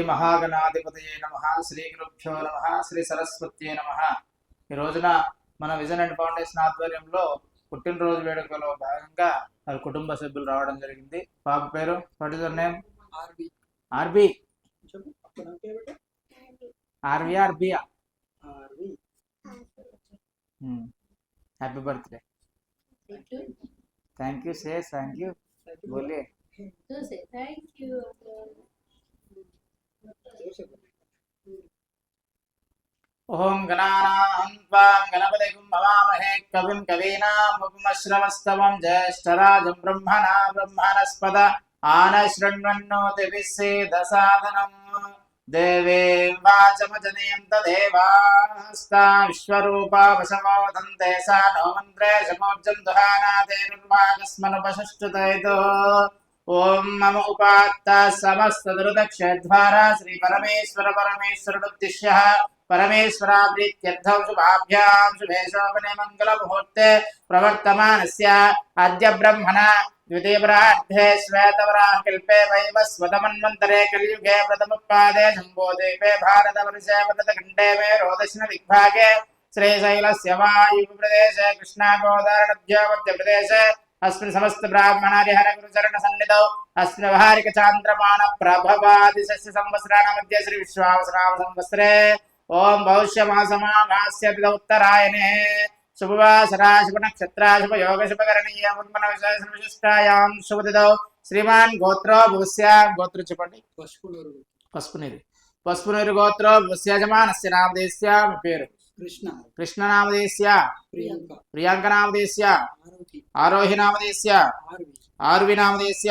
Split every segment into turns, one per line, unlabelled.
శ్రీ మహాగణాధిపతయే నమః, శ్రీ గురుభ్యో నమః, శ్రీ సరస్వత్యే నమః. ఈ రోజున మన విజన్ అండ్ ఫౌండేషన్ ఆధ్వర్యంలో పుట్టినరోజు వేడుకలో భాగంగా వారి కుటుంబ సభ్యులు రావడం జరిగింది. పాప పేరు what is your name? Arbi. ఆర్బియా? Happy birthday. Thank you. से थैंक यू बोलिए.
Thank you.
ओम गणानां त्वां गणपतिं भवामहे कविं कवीनामुपमश्रवस्तमं ज्येष्ठराजं ब्रह्मणस्पद आनशृण्वन्नोतिभिः सेदसादनम् देवीं वाचमजनयन्त देवास्ता विश्वरूपा वशमो वदन्ते सा नो मन्त्रे शमोर्जं दुहानादेर्वागस्मनुपशुष्टुतैतो. ओम मम उपात्ता समस्तदुर्दक्षद्वारा श्री परमेश्वरमुद्दिश्य परमेश्वरा प्रीत्यर्थं शुभाभ्यां शुभे शोभने मंगलमुहूर्ते प्रवर्तमानस्य अद्य ब्रह्मणा द्वितीयपरार्धे श्वेतवराहकल्पे वैवस्वतमन्वन्तरे कलियुगे प्रथमपादे शम्भोद्वीपे भारतवर्षे वदतखण्डे मेरोदक्षिणदिग्भागे श्रीशैलस्य वायुप्रदेशे कृष्णागोदावरीनद्यो मध्यप्रदेशे अस्मिन् समस्त ब्राह्मणारिहर गुरुचरण सन्निधौ अस्मिन् व्यवहारिक चान्द्रमान प्रभवादि शस्य संवत्सराणां मध्ये श्री विश्वावसुनाम संवत्सरे ओम भविष्यमासमाघास्य उत्तरायणे शुभवासरा शुभ नक्षत्र शुभ योग शुभ करणीय मुद्मन विशेष विशिष्टायां शुभ तिथौ श्रीमान गोत्र भूस्य गोत्र చెప్పండి. పసుపునీరు గోత్ర భూస్య యజమానస్య నామధేయస్య పేరు कृष्ण नामधेयस्य प्रियंका नामधेयस्य आरोही नामधेयस्य आर्वी नामधेयस्य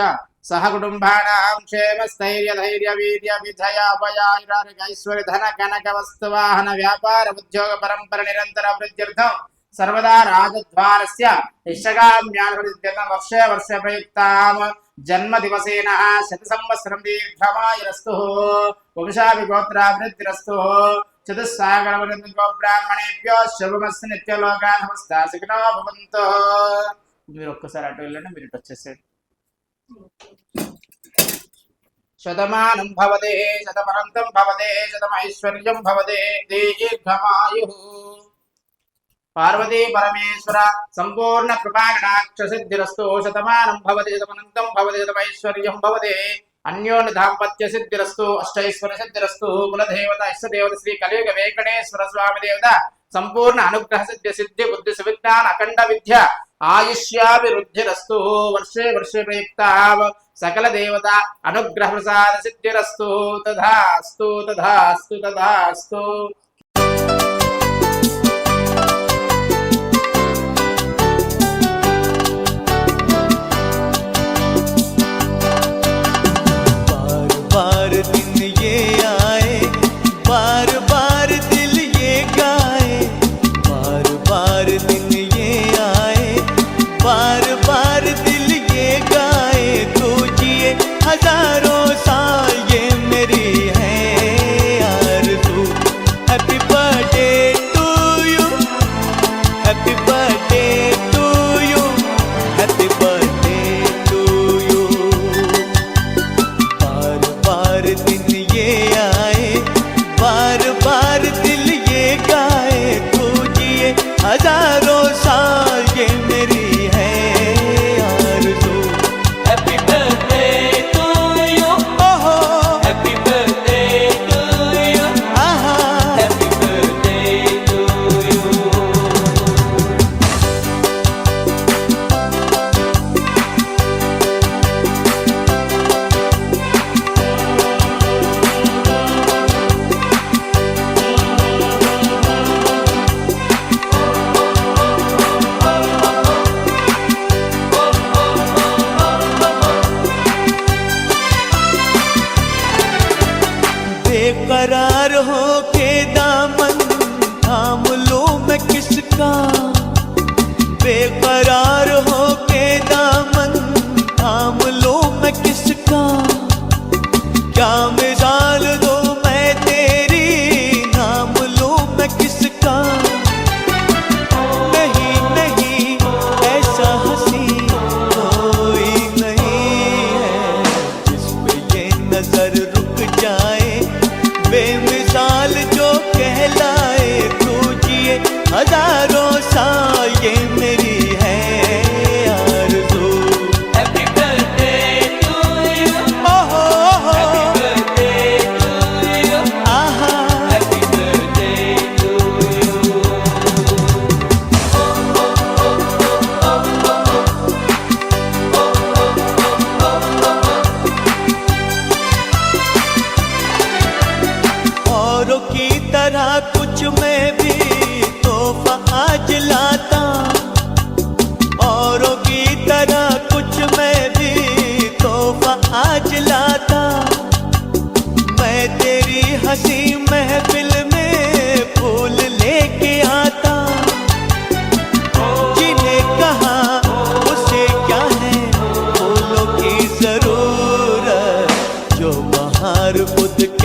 सह कुटुंबानां क्षेम स्थैर्य धैर्य वीर्य विजय अभयारोग्य ऐश्वर्य धन कनक वस्तु वाहन व्यापार उद्योग परंपरा निरंतर अभिवृद्ध्यर्थं सर्वदा राजद्वारस्य इष्टकाम्यान् वर्षे वर्षे प्रयुक्तां जन्मदिवसेन शतसंवत्सरं दीर्घमायुरस्तु वंशाभिगोत्राभिवृद्धिरस्तु चतुस्सागरवृन्दो ब्राह्मणेभ्यो शुभमस्तु नित्यलोका नमस्ता सुखिनो भवन्तु. మీరు ఒక్కసారి అటు వెళ్ళండి, మీరు ఇటు వచ్చేసేయండి. శతమానం భవతే శతమనంతం భవతే శతమైశ్వర్యం భవతే దీర్ఘమాయుః. పార్వతీ పరమేశ్వర సంపూర్ణ కృపాకటాక్ష సిద్ధిరస్తు. శతమానం భవతే శతమనంతం భవతే శతమైశ్వర్యం భవతే अन्योन्य दाम्पत्य सिद्धिरस्तु अष्टैश्वर्य सिद्धिरस्तु. कुलदेवता इष्टदेवता श्री कलियुग वेंकटेश्वर स्वामी देवता संपूर्ण अनुग्रह सिद्धि सिद्धि बुद्धि सुविज्ञान अखंड विद्या आयुष्याभिवृद्धिरस्तु. वर्षे वर्षे प्रयुक्ता सकल देवता अनुग्रह प्रसाद सिद्धिरस्तु. तथास्तु तथास्तु तथास्तु.
हर बुध